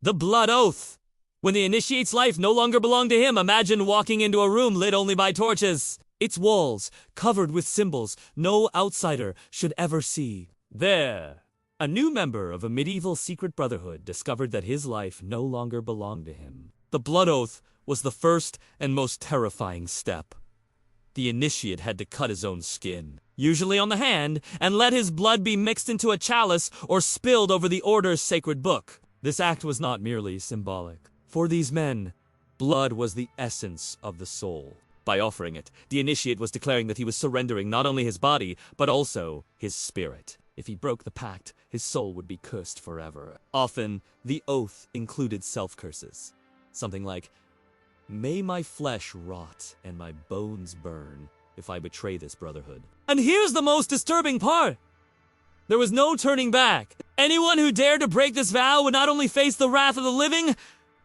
The Blood Oath. When the initiate's life no longer belonged to him, imagine walking into a room lit only by torches. Its walls covered with symbols no outsider should ever see. There, a new member of a medieval secret brotherhood discovered that his life no longer belonged to him. The Blood Oath was the first and most terrifying step. The initiate had to cut his own skin, usually on the hand, and let his blood be mixed into a chalice or spilled over the Order's sacred book. This act was not merely symbolic. For these men, blood was the essence of the soul. By offering it, the initiate was declaring that he was surrendering not only his body, but also his spirit. If he broke the pact, his soul would be cursed forever. Often, the oath included self-curses. Something like, "May my flesh rot and my bones burn if I betray this brotherhood." And here's the most disturbing part. There was no turning back. Anyone who dared to break this vow would not only face the wrath of the living,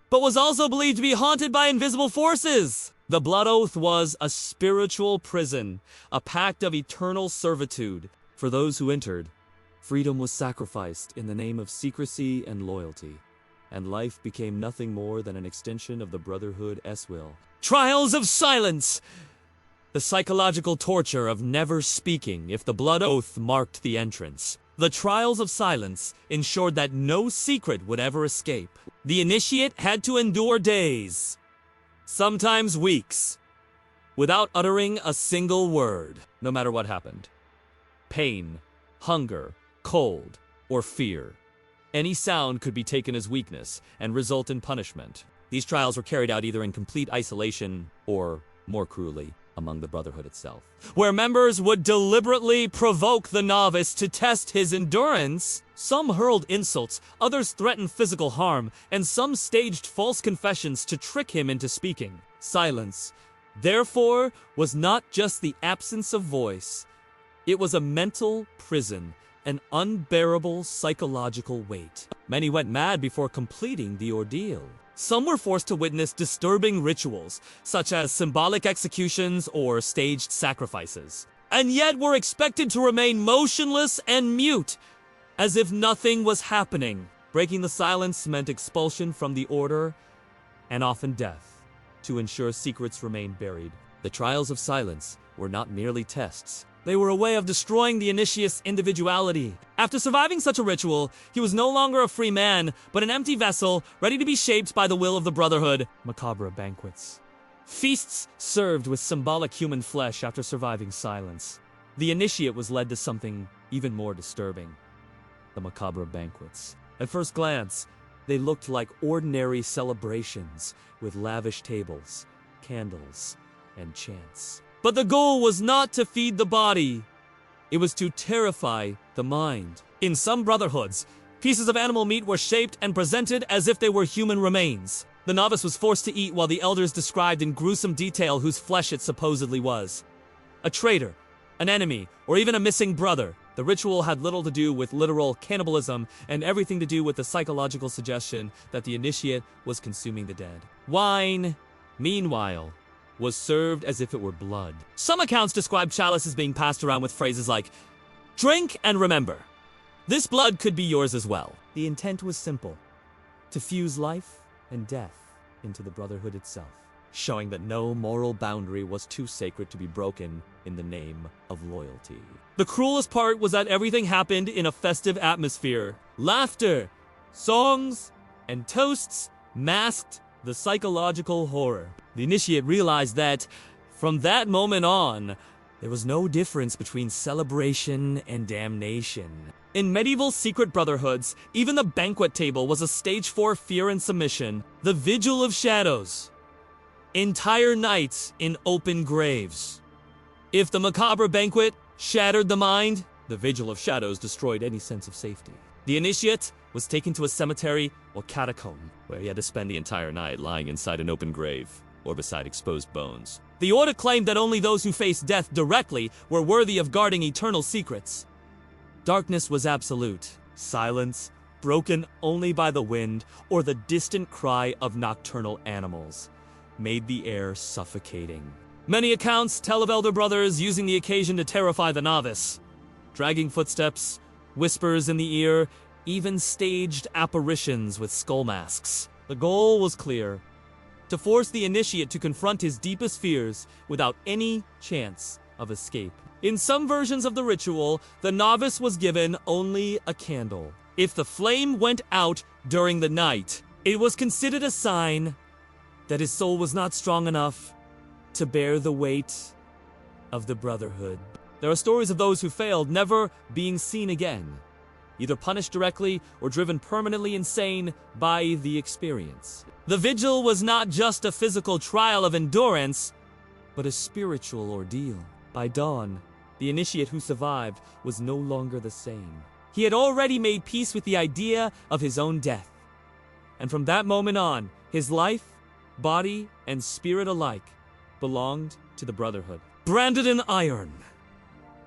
but was also believed to be haunted by invisible forces. The Blood Oath was a spiritual prison, a pact of eternal servitude. For those who entered, freedom was sacrificed in the name of secrecy and loyalty, and life became nothing more than an extension of the Brotherhood's will. Trials of silence! The psychological torture of never speaking if the Blood Oath marked the entrance. The trials of silence ensured that no secret would ever escape. The initiate had to endure days, sometimes weeks, without uttering a single word, no matter what happened. Pain, hunger, cold, or fear. Any sound could be taken as weakness and result in punishment. These trials were carried out either in complete isolation or, more cruelly, among the Brotherhood itself, where members would deliberately provoke the novice to test his endurance. Some hurled insults, others threatened physical harm, and some staged false confessions to trick him into speaking. Silence, therefore, was not just the absence of voice. It was a mental prison, an unbearable psychological weight. Many went mad before completing the ordeal. Some were forced to witness disturbing rituals, such as symbolic executions or staged sacrifices, and yet were expected to remain motionless and mute, as if nothing was happening. Breaking the silence meant expulsion from the Order, and often death, to ensure secrets remained buried. The trials of silence were not merely tests. They were a way of destroying the initiate's individuality. After surviving such a ritual, he was no longer a free man, but an empty vessel, ready to be shaped by the will of the Brotherhood. Macabre banquets. Feasts served with symbolic human flesh after surviving silence. The initiate was led to something even more disturbing. The macabre banquets. At first glance, they looked like ordinary celebrations with lavish tables, candles, and chants. But the goal was not to feed the body. It was to terrify the mind. In some brotherhoods, pieces of animal meat were shaped and presented as if they were human remains. The novice was forced to eat while the elders described in gruesome detail whose flesh it supposedly was. A traitor, an enemy, or even a missing brother. The ritual had little to do with literal cannibalism and everything to do with the psychological suggestion that the initiate was consuming the dead. Wine, meanwhile, was served as if it were blood. Some accounts describe chalice as being passed around with phrases like, "Drink and remember. This blood could be yours as well." The intent was simple: to fuse life and death into the Brotherhood itself, showing that no moral boundary was too sacred to be broken in the name of loyalty. The cruelest part was that everything happened in a festive atmosphere. Laughter, songs, and toasts masked the psychological horror. The initiate realized that, from that moment on, there was no difference between celebration and damnation. In medieval secret brotherhoods, even the banquet table was a stage for fear and submission. The Vigil of Shadows. Entire nights in open graves. If the macabre banquet shattered the mind, the Vigil of Shadows destroyed any sense of safety. The initiate was taken to a cemetery or catacomb, where he had to spend the entire night lying inside an open grave or beside exposed bones. The Order claimed that only those who faced death directly were worthy of guarding eternal secrets. Darkness was absolute. Silence, broken only by the wind or the distant cry of nocturnal animals, made the air suffocating. Many accounts tell of elder brothers using the occasion to terrify the novice. Dragging footsteps, whispers in the ear, even staged apparitions with skull masks. The goal was clear: to force the initiate to confront his deepest fears without any chance of escape. In some versions of the ritual, the novice was given only a candle. If the flame went out during the night, it was considered a sign that his soul was not strong enough to bear the weight of the Brotherhood. There are stories of those who failed never being seen again, either punished directly or driven permanently insane by the experience. The vigil was not just a physical trial of endurance, but a spiritual ordeal. By dawn, the initiate who survived was no longer the same. He had already made peace with the idea of his own death. And from that moment on, his life, body, and spirit alike belonged to the Brotherhood. Branded in iron,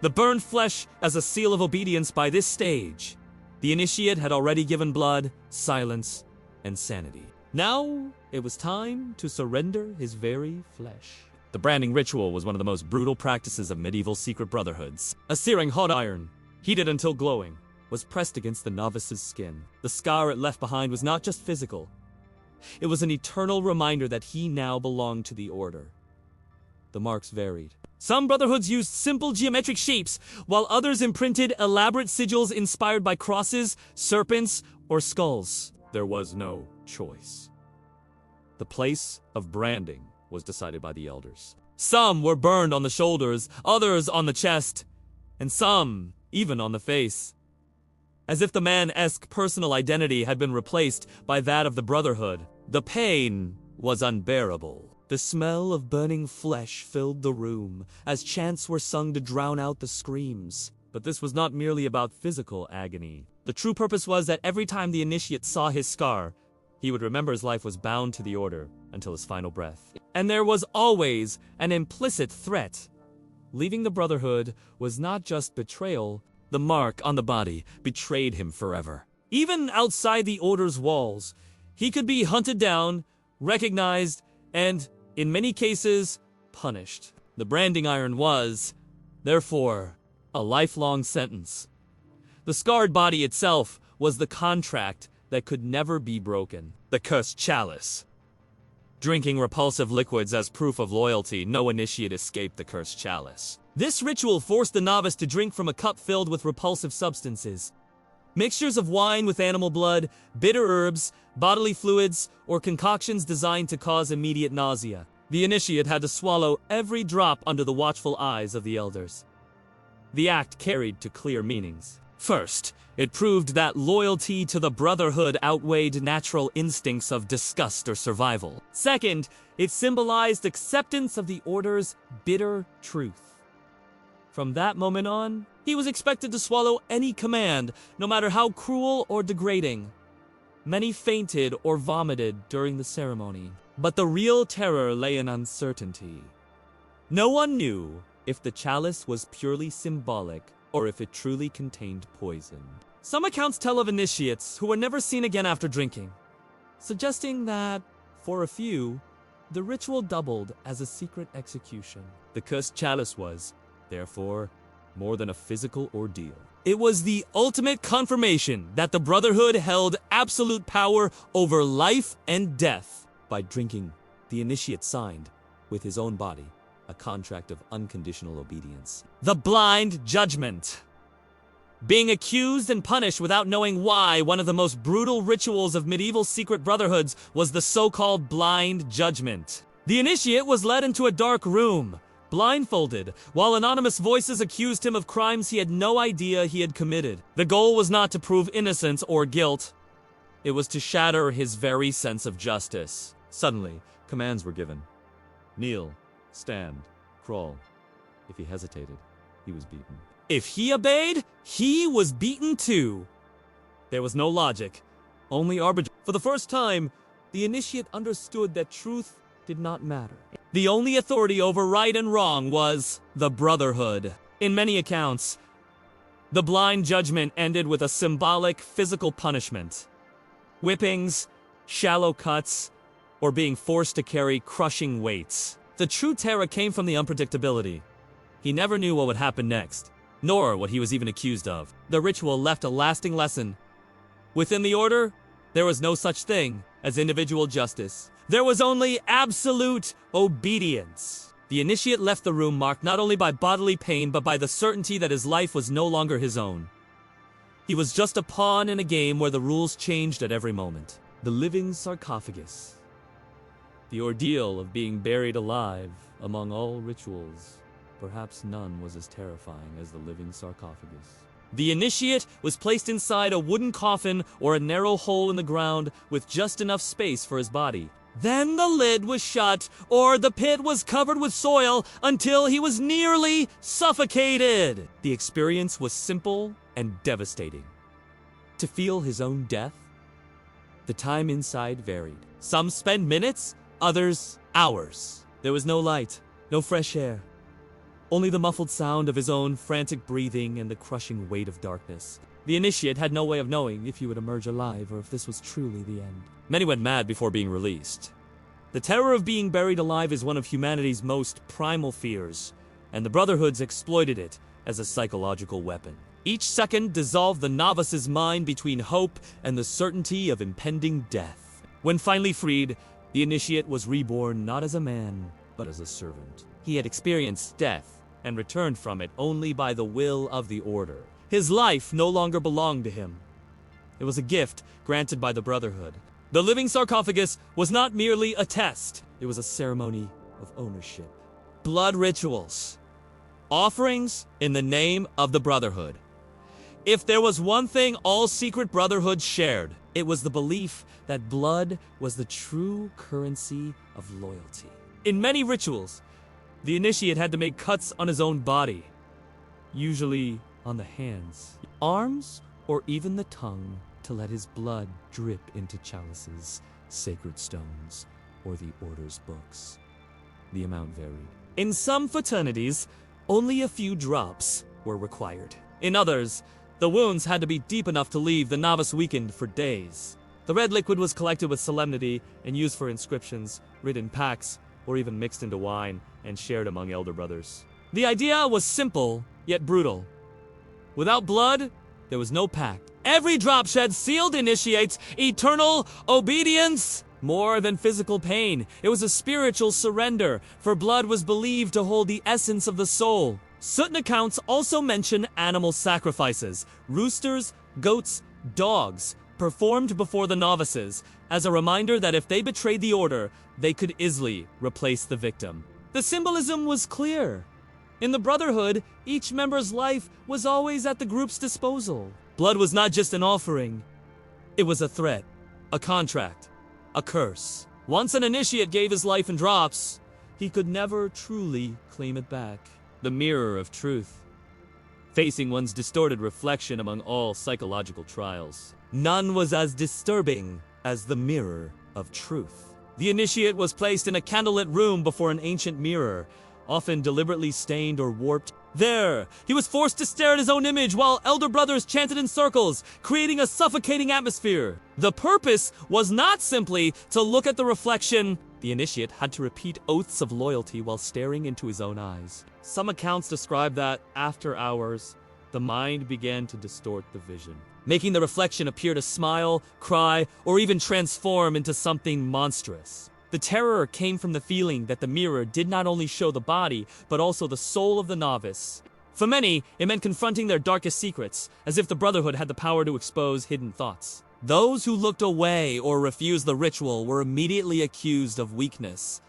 the burned flesh as a seal of obedience. By this stage, the initiate had already given blood, silence, and sanity. Now, it was time to surrender his very flesh. The branding ritual was one of the most brutal practices of medieval secret brotherhoods. A searing hot iron, heated until glowing, was pressed against the novice's skin. The scar it left behind was not just physical. It was an eternal reminder that he now belonged to the Order. The marks varied. Some brotherhoods used simple geometric shapes, while others imprinted elaborate sigils inspired by crosses, serpents, or skulls. There was no choice. The place of branding was decided by the elders. Some were burned on the shoulders, others on the chest, and some even on the face, as if the man-esque personal identity had been replaced by that of the Brotherhood. The pain was unbearable. The smell of burning flesh filled the room, as chants were sung to drown out the screams. But this was not merely about physical agony. The true purpose was that every time the initiate saw his scar, he would remember his life was bound to the Order until his final breath. And there was always an implicit threat. Leaving the Brotherhood was not just betrayal. The mark on the body betrayed him forever. Even outside the Order's walls, he could be hunted down, recognized, and, in many cases, punished. The branding iron was, therefore, a lifelong sentence. The scarred body itself was the contract that could never be broken. The cursed chalice. Drinking repulsive liquids as proof of loyalty, no initiate escaped the cursed chalice. This ritual forced the novice to drink from a cup filled with repulsive substances. Mixtures of wine with animal blood, bitter herbs, bodily fluids, or concoctions designed to cause immediate nausea. The initiate had to swallow every drop under the watchful eyes of the elders. The act carried two clear meanings. First, it proved that loyalty to the Brotherhood outweighed natural instincts of disgust or survival. Second, it symbolized acceptance of the Order's bitter truth. From that moment on, he was expected to swallow any command, no matter how cruel or degrading. Many fainted or vomited during the ceremony. But the real terror lay in uncertainty. No one knew if the chalice was purely symbolic or if it truly contained poison. Some accounts tell of initiates who were never seen again after drinking, suggesting that, for a few, the ritual doubled as a secret execution. The cursed chalice was, therefore, more than a physical ordeal. It was the ultimate confirmation that the Brotherhood held absolute power over life and death. By drinking, the initiate signed, with his own body, a contract of unconditional obedience. The blind judgment. Being accused and punished without knowing why, one of the most brutal rituals of medieval secret brotherhoods was the so-called blind judgment. The initiate was led into a dark room, blindfolded, while anonymous voices accused him of crimes he had no idea he had committed. The goal was not to prove innocence or guilt. It was to shatter his very sense of justice. Suddenly, commands were given. Kneel, stand, crawl. If he hesitated, he was beaten. If he obeyed, he was beaten too. There was no logic, only arbitrary. For the first time, the initiate understood that truth did not matter. The only authority over right and wrong was the Brotherhood. In many accounts, the blind judgment ended with a symbolic physical punishment. Whippings, shallow cuts, or being forced to carry crushing weights. The true terror came from the unpredictability. He never knew what would happen next, nor what he was even accused of. The ritual left a lasting lesson. Within the order, there was no such thing as individual justice. There was only absolute obedience. The initiate left the room marked not only by bodily pain, but by the certainty that his life was no longer his own. He was just a pawn in a game where the rules changed at every moment. The living sarcophagus. The ordeal of being buried alive. Among all rituals, perhaps none was as terrifying as the living sarcophagus. The initiate was placed inside a wooden coffin or a narrow hole in the ground with just enough space for his body. Then the lid was shut, or the pit was covered with soil until he was nearly suffocated. The experience was simple and devastating. To feel his own death, the time inside varied. Some spent minutes, others hours. There was no light, no fresh air. Only the muffled sound of his own frantic breathing and the crushing weight of darkness. The initiate had no way of knowing if he would emerge alive or if this was truly the end. Many went mad before being released. The terror of being buried alive is one of humanity's most primal fears, and the Brotherhoods exploited it as a psychological weapon. Each second dissolved the novice's mind between hope and the certainty of impending death. When finally freed, the initiate was reborn not as a man, but as a servant. He had experienced death and returned from it only by the will of the Order. His life no longer belonged to him. It was a gift granted by the Brotherhood. The living sarcophagus was not merely a test. It was a ceremony of ownership. Blood rituals. Offerings in the name of the Brotherhood. If there was one thing all secret brotherhoods shared, it was the belief that blood was the true currency of loyalty. In many rituals, the initiate had to make cuts on his own body, usually on the hands, arms, or even the tongue, to let his blood drip into chalices, sacred stones, or the Order's books. The amount varied. In some fraternities, only a few drops were required. In others, the wounds had to be deep enough to leave the novice weakened for days. The red liquid was collected with solemnity and used for inscriptions, written in packs, or even mixed into wine and shared among elder brothers. The idea was simple, yet brutal. Without blood, there was no pact. Every drop shed sealed initiates eternal obedience. More than physical pain, it was a spiritual surrender, for blood was believed to hold the essence of the soul. Certain accounts also mention animal sacrifices, roosters, goats, dogs, performed before the novices, as a reminder that if they betrayed the Order, they could easily replace the victim. The symbolism was clear. In the Brotherhood, each member's life was always at the group's disposal. Blood was not just an offering. It was a threat, a contract, a curse. Once an initiate gave his life in drops, he could never truly claim it back. The mirror of truth. Facing one's distorted reflection among all psychological trials. None was as disturbing as the mirror of truth. The initiate was placed in a candlelit room before an ancient mirror, often deliberately stained or warped. There, he was forced to stare at his own image while elder brothers chanted in circles, creating a suffocating atmosphere. The purpose was not simply to look at the reflection. The initiate had to repeat oaths of loyalty while staring into his own eyes. Some accounts describe that, after hours, the mind began to distort the vision, making the reflection appear to smile, cry, or even transform into something monstrous. The terror came from the feeling that the mirror did not only show the body, but also the soul of the novice. For many, it meant confronting their darkest secrets, as if the Brotherhood had the power to expose hidden thoughts. Those who looked away or refused the ritual were immediately accused of weakness,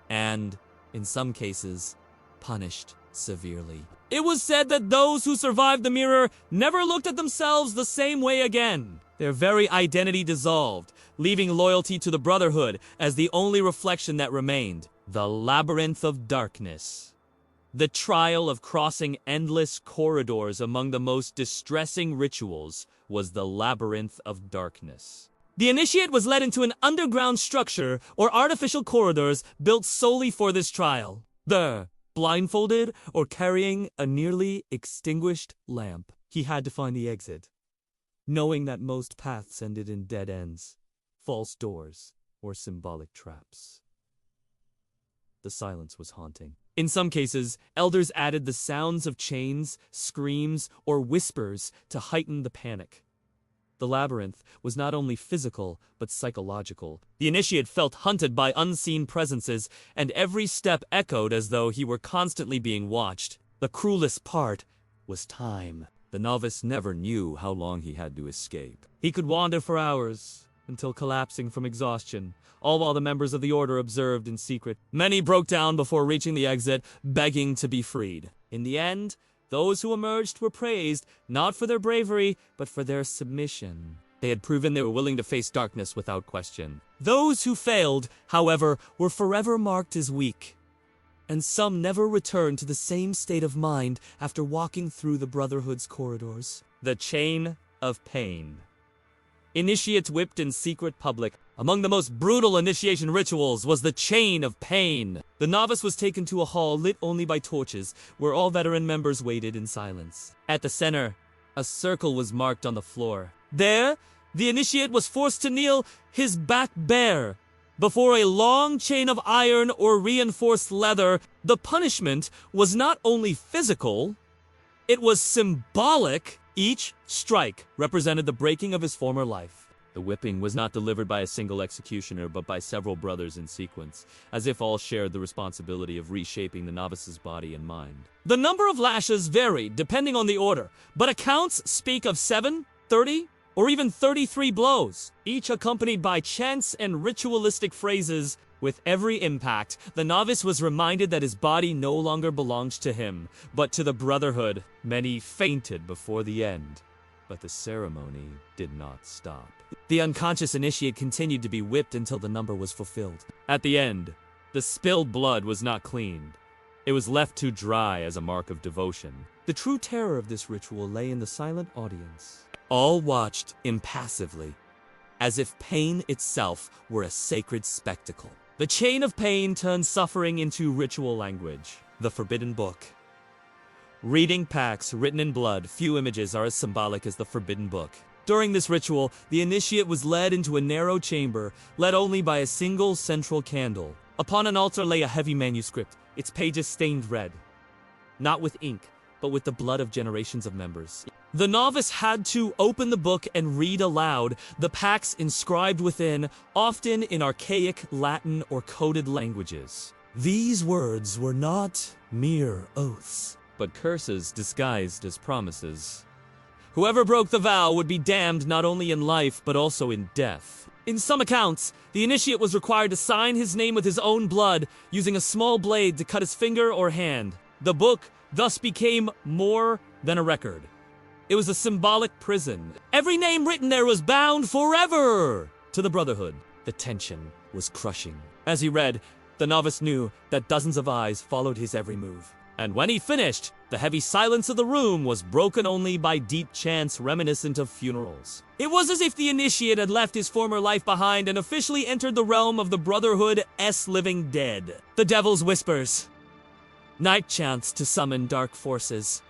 and, in some cases, punished severely. It was said that those who survived the mirror never looked at themselves the same way again. Their very identity dissolved, leaving loyalty to the Brotherhood as the only reflection that remained. The labyrinth of darkness. The trial of crossing endless corridors among the most distressing rituals was the labyrinth of darkness. The initiate was led into an underground structure or artificial corridors built solely for this trial. There, blindfolded or carrying a nearly extinguished lamp, he had to find the exit, knowing that most paths ended in dead ends, false doors, or symbolic traps. The silence was haunting. In some cases, elders added the sounds of chains, screams, or whispers to heighten the panic. The labyrinth was not only physical, but psychological. The initiate felt hunted by unseen presences, and every step echoed as though he were constantly being watched. The cruelest part was time. The novice never knew how long he had to escape. He could wander for hours, until collapsing from exhaustion, all while the members of the order observed in secret. Many broke down before reaching the exit, begging to be freed. In the end, those who emerged were praised, not for their bravery, but for their submission. They had proven they were willing to face darkness without question. Those who failed, however, were forever marked as weak, and some never returned to the same state of mind after walking through the Brotherhood's corridors. The Chain of Pain. Initiates whipped in secret public. Among the most brutal initiation rituals was the Chain of Pain. The novice was taken to a hall lit only by torches, where all veteran members waited in silence. At the center, a circle was marked on the floor. There, the initiate was forced to kneel, his back bare, before a long chain of iron or reinforced leather. The punishment was not only physical, it was symbolic. Each strike represented the breaking of his former life. The whipping was not delivered by a single executioner, but by several brothers in sequence, as if all shared the responsibility of reshaping the novice's body and mind. The number of lashes varied depending on the order, but accounts speak of 7, 30, or even 33 blows, each accompanied by chants and ritualistic phrases. With every impact, the novice was reminded that his body no longer belonged to him, but to the Brotherhood. Many fainted before the end, but the ceremony did not stop. The unconscious initiate continued to be whipped until the number was fulfilled. At the end, the spilled blood was not cleaned. It was left too dry as a mark of devotion. The true terror of this ritual lay in the silent audience. All watched impassively, as if pain itself were a sacred spectacle. The Chain of Pain turned suffering into ritual language. The Forbidden Book. Reading pacts written in blood, few images are as symbolic as the Forbidden Book. During this ritual, the initiate was led into a narrow chamber, lit only by a single central candle. Upon an altar lay a heavy manuscript, its pages stained red. Not with ink, but with the blood of generations of members. The novice had to open the book and read aloud the pacts inscribed within, often in archaic Latin or coded languages. These words were not mere oaths, but curses disguised as promises. Whoever broke the vow would be damned not only in life, but also in death. In some accounts, the initiate was required to sign his name with his own blood, using a small blade to cut his finger or hand. The book thus became more than a record. It was a symbolic prison. Every name written there was bound forever to the Brotherhood. The tension was crushing. As he read, the novice knew that dozens of eyes followed his every move. And when he finished, the heavy silence of the room was broken only by deep chants reminiscent of funerals. It was as if the initiate had left his former life behind and officially entered the realm of the Brotherhood's living dead. The Devil's Whispers. Night chants to summon dark forces.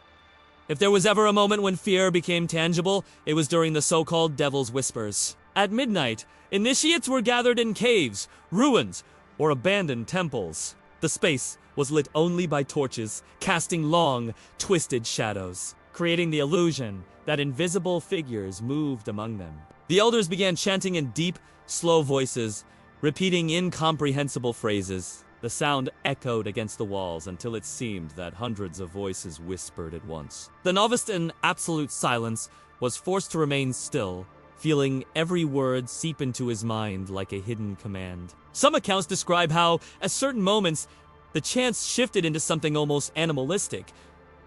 If there was ever a moment when fear became tangible, it was during the so-called Devil's Whispers. At midnight, initiates were gathered in caves, ruins, or abandoned temples. The space was lit only by torches, casting long, twisted shadows, creating the illusion that invisible figures moved among them. The elders began chanting in deep, slow voices, repeating incomprehensible phrases. The sound echoed against the walls until it seemed that hundreds of voices whispered at once. The novice, in absolute silence, was forced to remain still, feeling every word seep into his mind like a hidden command. Some accounts describe how, at certain moments, the chants shifted into something almost animalistic,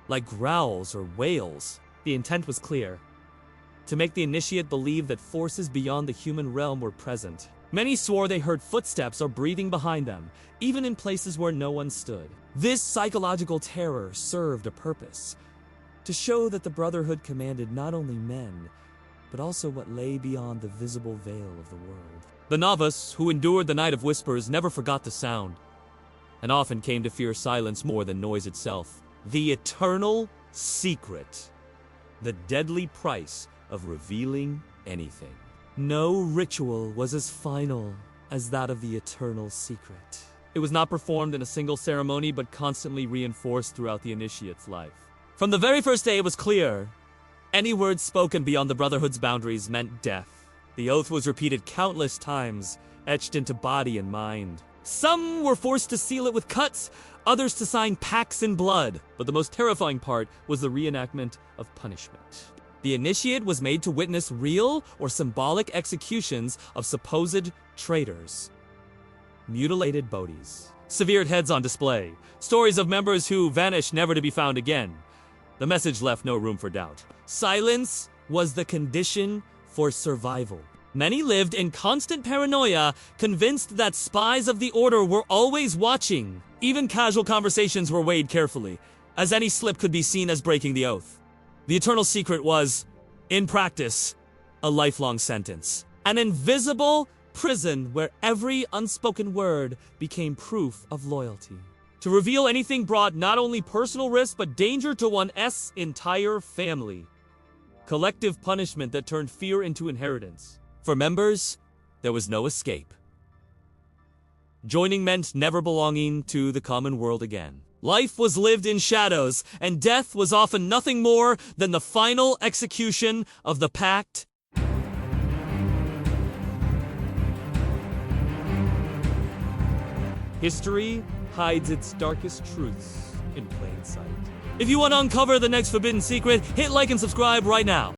like growls or wails. The intent was clear: to make the initiate believe that forces beyond the human realm were present. Many swore they heard footsteps or breathing behind them, even in places where no one stood. This psychological terror served a purpose: to show that the Brotherhood commanded not only men, but also what lay beyond the visible veil of the world. The novice, who endured the Night of Whispers, never forgot the sound, and often came to fear silence more than noise itself. The eternal secret. The deadly price of revealing anything. No ritual was as final as that of the eternal secret. It was not performed in a single ceremony, but constantly reinforced throughout the initiate's life. From the very first day, it was clear Any words spoken beyond the Brotherhood's boundaries meant death. The oath was repeated countless times, etched into body and mind. Some were forced to seal it with cuts, others to sign pacts in blood. But the most terrifying part was the reenactment of punishment. The initiate was made to witness real or symbolic executions of supposed traitors. Mutilated bodies, severed heads on display, stories of members who vanished never to be found again. The message left no room for doubt. Silence was the condition for survival. Many lived in constant paranoia, convinced that spies of the Order were always watching. Even casual conversations were weighed carefully, as any slip could be seen as breaking the oath. The eternal secret was, in practice, a lifelong sentence. An invisible prison where every unspoken word became proof of loyalty. To reveal anything brought not only personal risk, but danger to one's entire family. Collective punishment that turned fear into inheritance. For members, there was no escape. Joining meant never belonging to the common world again. Life was lived in shadows, and death was often nothing more than the final execution of the pact. History hides its darkest truths in plain sight. If you want to uncover the next forbidden secret, hit like and subscribe right now.